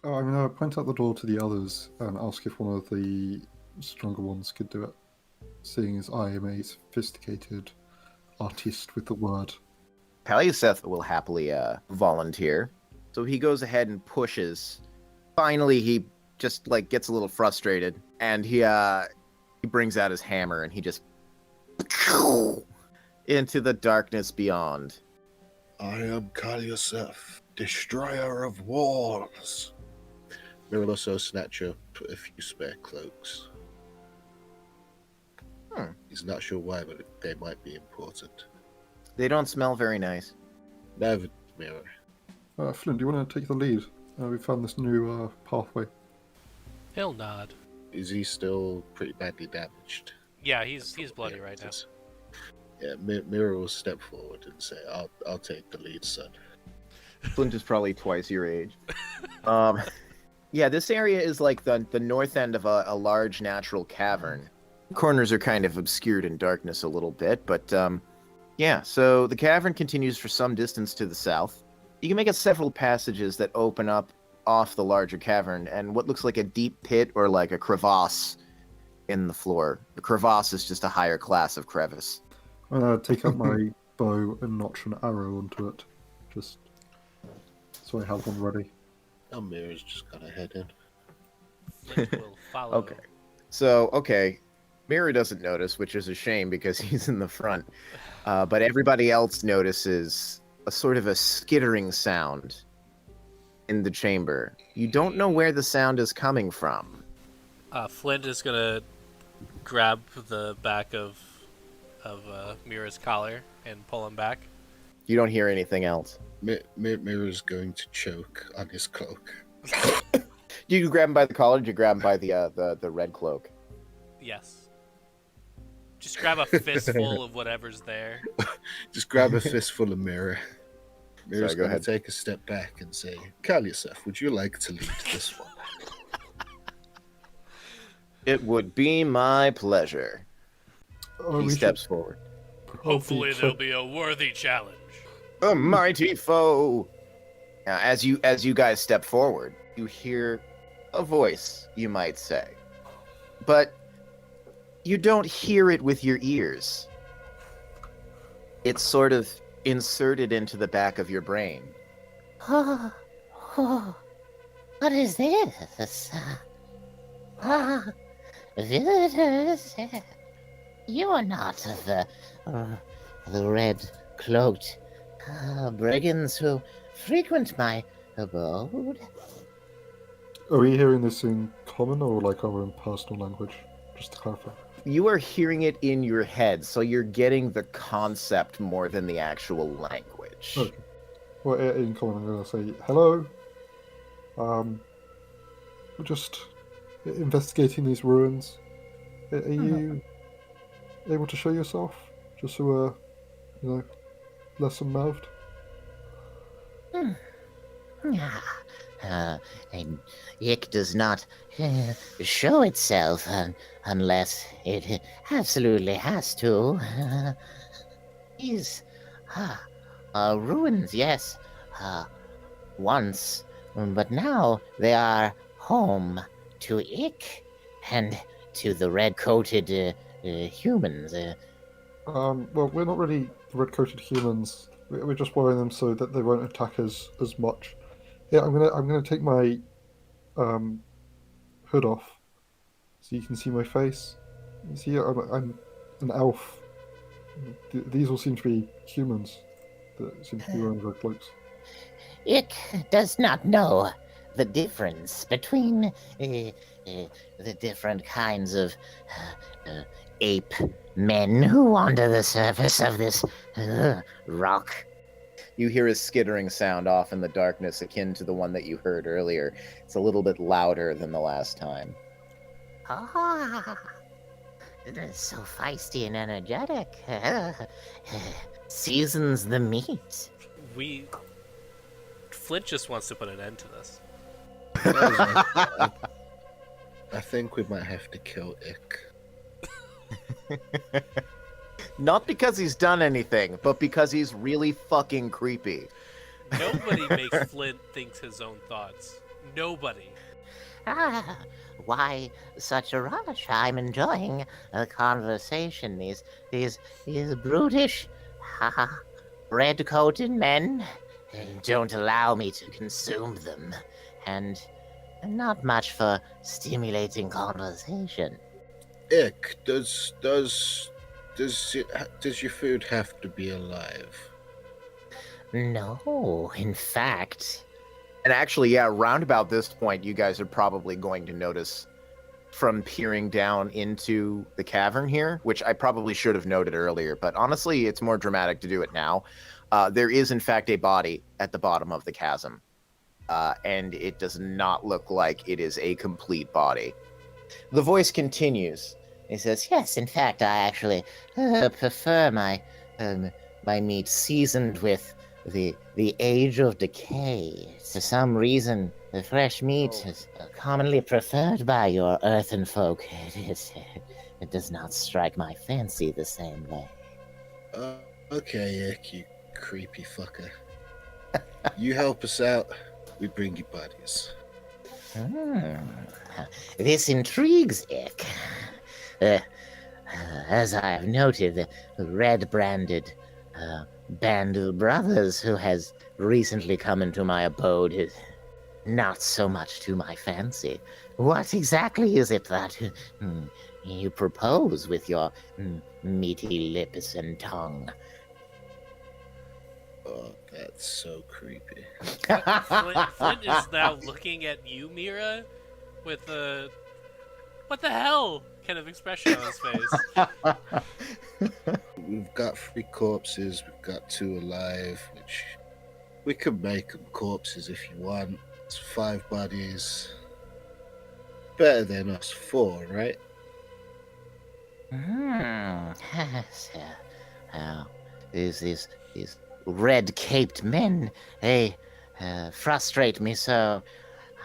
I'm going to point out the door to the others and ask if one of the stronger ones could do it, seeing as I am a sophisticated artist with the word. Paliaseth will happily volunteer. So he goes ahead and pushes. Finally, he just gets a little frustrated, and he brings out his hammer and he just into the darkness beyond. I am Kaliaseth, destroyer of walls. We will also snatch up a few spare cloaks. He's not sure why, but they might be important. They don't smell very nice. Never mirror. Flint, do you want to take the lead? We found this new pathway. He'll nod. Is he still pretty badly damaged? Yeah, he's bloody right now. Yeah, Mirror will step forward and say, I'll take the lead, son. Flint is probably twice your age. Yeah, this area is like the north end of a large natural cavern. Corners are kind of obscured in darkness a little bit, but yeah, so the cavern continues for some distance to the south. You can make it several passages that open up off the larger cavern and what looks like a deep pit or like a crevasse in the floor. The crevasse is just a higher class of crevice. I'm going to take out my bow and notch an arrow onto it, just so I have one ready. Our Mirror's just gonna head in. Flint will follow. Okay. So, Mirror doesn't notice, which is a shame because he's in the front. But everybody else notices a sort of a skittering sound in the chamber. You don't know where the sound is coming from. Flint is gonna grab the back of Mira's collar and pull him back. You don't hear anything else. Mirror's going to choke on his cloak. Do you grab him by the collar, or do you grab him by the red cloak? Yes. Just grab a fistful of whatever's there. Just grab a fistful of Mirror. Mirror's Sorry, go going ahead. to take a step back and say, Kaliaseth, would you like to lead this one? It would be my pleasure. He steps forward. Hopefully there'll be a worthy challenge. A mighty foe. Now, as you guys step forward, you hear a voice, you might say, but you don't hear it with your ears. It's sort of inserted into the back of your brain. What is this? Visitors. You are not the red-cloaked brigands who frequent my abode. Are we hearing this in common or like our own personal language? Just to clarify. You are hearing it in your head, so you're getting the concept more than the actual language. Okay. Well, in common, I'm going to say, hello. We're just investigating these ruins. Are you able to show yourself? Just so we're, less unnerved? It does not show itself unless it absolutely has to. These ruins, yes, once, but now they are home to Ick and to the red-coated humans. Well, we're not really red-coated humans. We're just wearing them so that they won't attack us as much. Yeah, I'm gonna take my hood off so you can see my face. You see, I'm an elf. These all seem to be humans that seem to be wearing red cloaks. Ick does not know the difference between the different kinds of ape men who wander the surface of this rock. You hear a skittering sound off in the darkness akin to the one that you heard earlier. It's a little bit louder than the last time. It is so feisty and energetic. Seasons the meat. Flint just wants to put an end to this. I think we might have to kill Ick. Not because he's done anything, but because he's really fucking creepy. Nobody makes Flint think his own thoughts. Nobody. Ah, why such a rush? I'm enjoying a conversation. These brutish, red-coated men don't allow me to consume them, and not much for stimulating conversation. Ick, does your food have to be alive? No, in fact. And actually, yeah, round about this point, you guys are probably going to notice from peering down into the cavern here, which I probably should have noted earlier, but honestly, it's more dramatic to do it now. There is, in fact, a body at the bottom of the chasm, and it does not look like it is a complete body. The voice continues. He says, "Yes, in fact, I actually prefer my meat seasoned with the age of decay. For some reason, the fresh meat is commonly preferred by your earthen folk. It does not strike my fancy the same way." Okay, Ick, you creepy fucker. You help us out, we bring you buddies. This intrigues Ick. As I have noted, the red-branded band of brothers who has recently come into my abode is not so much to my fancy. What exactly is it that you propose with your meaty lips and tongue? Oh, that's so creepy. Flint is now looking at you, Mira, with a "what the hell" kind of expression on his face. We've got 3 corpses, we've got 2 alive, which we could make them corpses if you want. It's 5 bodies. Better than us 4, right? Yes. These red-caped men, they frustrate me so.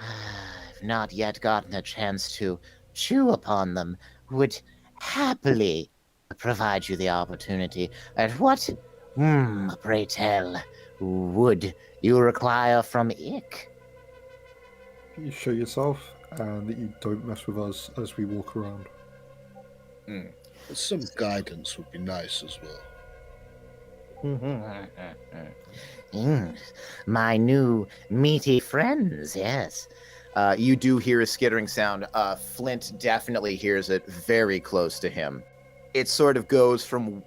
I've not yet gotten a chance to chew upon them. Would happily provide you the opportunity. At what, pray tell, would you require from Ick? You show yourself and that you don't mess with us as we walk around. Some guidance would be nice as well. My new meaty friends, yes. You do hear a skittering sound. Flint definitely hears it very close to him. It sort of goes from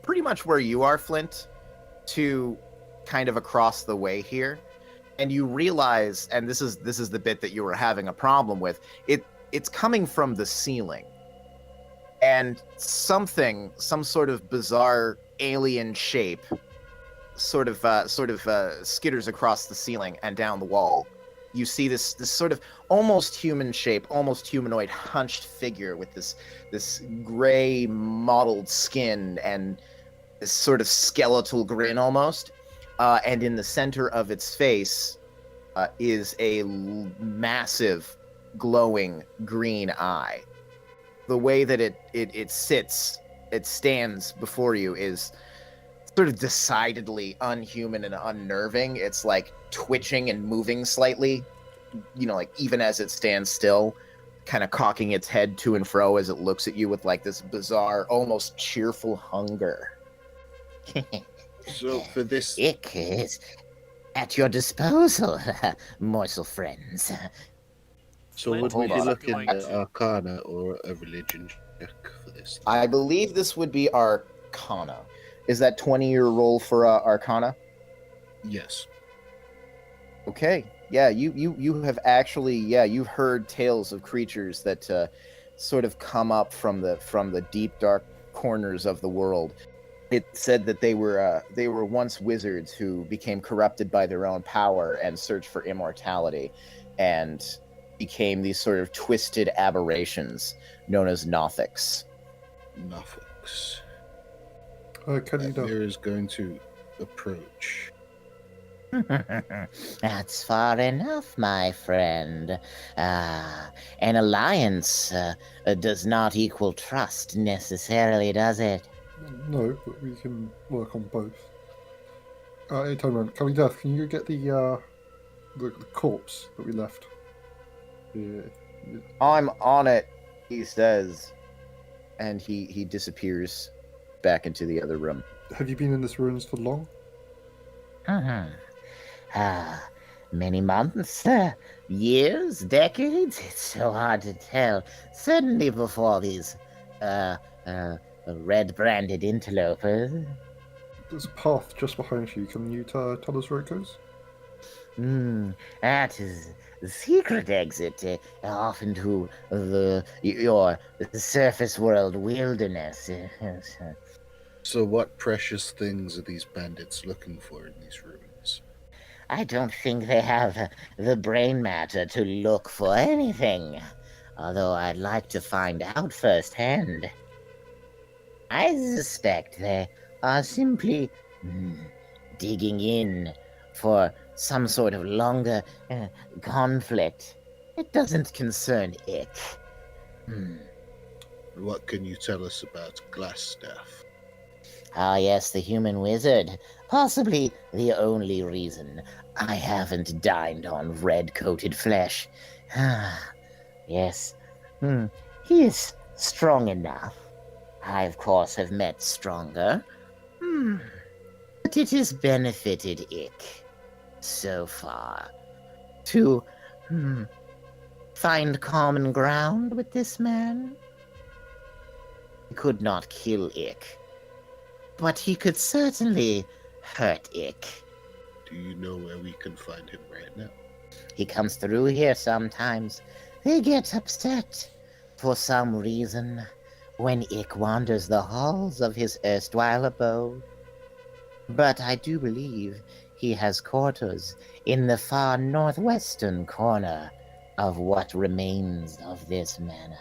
pretty much where you are, Flint, to kind of across the way here. And you realize, and this is the bit that you were having a problem with, it's coming from the ceiling. And some sort of bizarre alien shape sort of skitters across the ceiling and down the wall. You see this sort of almost human shape, almost humanoid hunched figure with this gray mottled skin and this sort of skeletal grin almost. And in the center of its face is a massive glowing green eye. The way that it stands before you is sort of decidedly unhuman and unnerving. It's like twitching and moving slightly, like even as it stands still, kind of cocking its head to and fro as it looks at you with like this bizarre, almost cheerful hunger. So for this, Ick is at your disposal, morsel friends. so Flint would we be is looking going at to- Arcana or a religion check for this? I believe this would be Arcana. Is that 20-year roll for Arcana? Yes. Okay. Yeah, you have actually, you've heard tales of creatures that sort of come up from the deep dark corners of the world. It said that they were once wizards who became corrupted by their own power and searched for immortality, and became these sort of twisted aberrations known as Nothics. Nothics. Can you Mir is going to approach. That's far enough, my friend. An alliance does not equal trust necessarily, does it? No, but we can work on both. Hey, Toman, Coming Death, can you get the the corpse that we left. Yeah. I'm on it, he says, and he disappears back into the other room. Have you been in this ruins for long? Many months, years, decades? It's so hard to tell. Certainly before these, red-branded interlopers. There's a path just behind you. Can you tell us where it goes? That is the secret exit, off into your surface world wilderness. So, what precious things are these bandits looking for in these ruins? I don't think they have the brain matter to look for anything, although I'd like to find out firsthand. I suspect they are simply digging in for some sort of longer conflict. It doesn't concern Ick. What can you tell us about Glassstaff? Ah, yes, the human wizard. Possibly the only reason I haven't dined on red-coated flesh. Yes, he is strong enough. I, of course, have met stronger. But it has benefited Ick so far to find common ground with this man. He could not kill Ick, but he could certainly hurt Ick. Do you know where we can find him right now? He comes through here sometimes. They get upset for some reason when Ick wanders the halls of his erstwhile abode. But I do believe he has quarters in the far northwestern corner of what remains of this manor.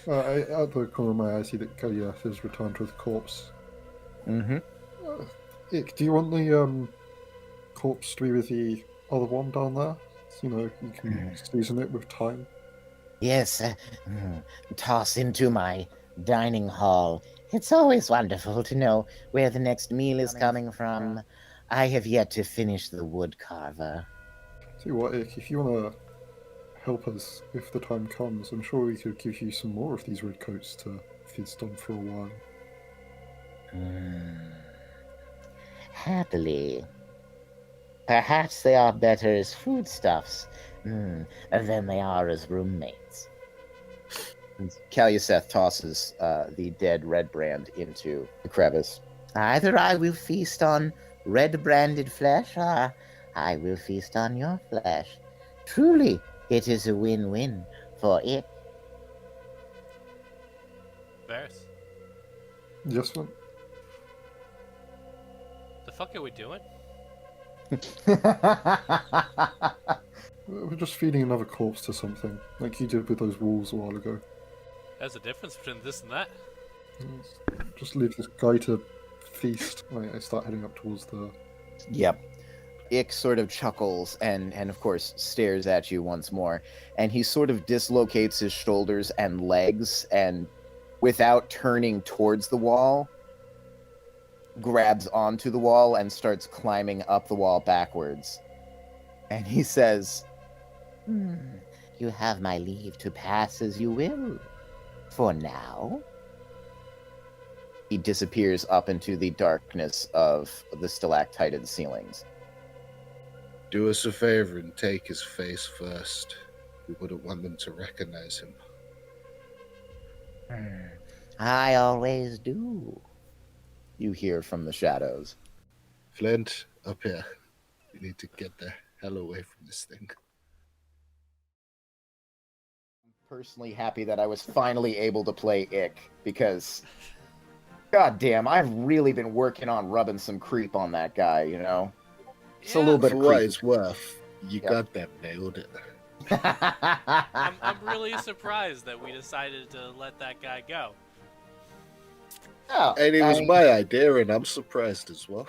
At the corner of my eye, I see that Goliath has returned with a corpse. Ick, do you want the corpse to be with the other one down there? So, you can season it with thyme. Yes, toss into my dining hall. It's always wonderful to know where the next meal is coming from. I have yet to finish the wood carver. See what, Ick, if you want to help us if the time comes, I'm sure we could give you some more of these red coats to feast on for a while. Happily. Perhaps they are better as foodstuffs than they are as roommates. Caluseth tosses the dead red brand into the crevice. Either I will feast on red-branded flesh, or I will feast on your flesh. Truly, it is a win-win for it. Varys, Yes, man? the fuck are we doing? We're just feeding another corpse to something, like you did with those wolves a while ago. There's a difference between this and that. Just leave this guy to feast. I start heading up towards the... Yep. Ick sort of chuckles and of course stares at you once more, and he sort of dislocates his shoulders and legs, and without turning towards the wall, grabs onto the wall and starts climbing up the wall backwards. And he says, You have my leave to pass as you will. For now. he disappears up into the darkness of the stalactited ceilings. Do us a favor and take his face first. We wouldn't want them to recognize him. I always do. You hear from the shadows. Flint, up here. We need to get the hell away from this thing. Personally happy that I was finally able to play Ick, because goddamn, I've really been working on rubbing some creep on that guy, you know? It's a little bit For of what creep. it's worth, you Yep. got that nailed it. I'm really surprised that we decided to let that guy go. Oh, And it was I- my idea, and I'm surprised as well.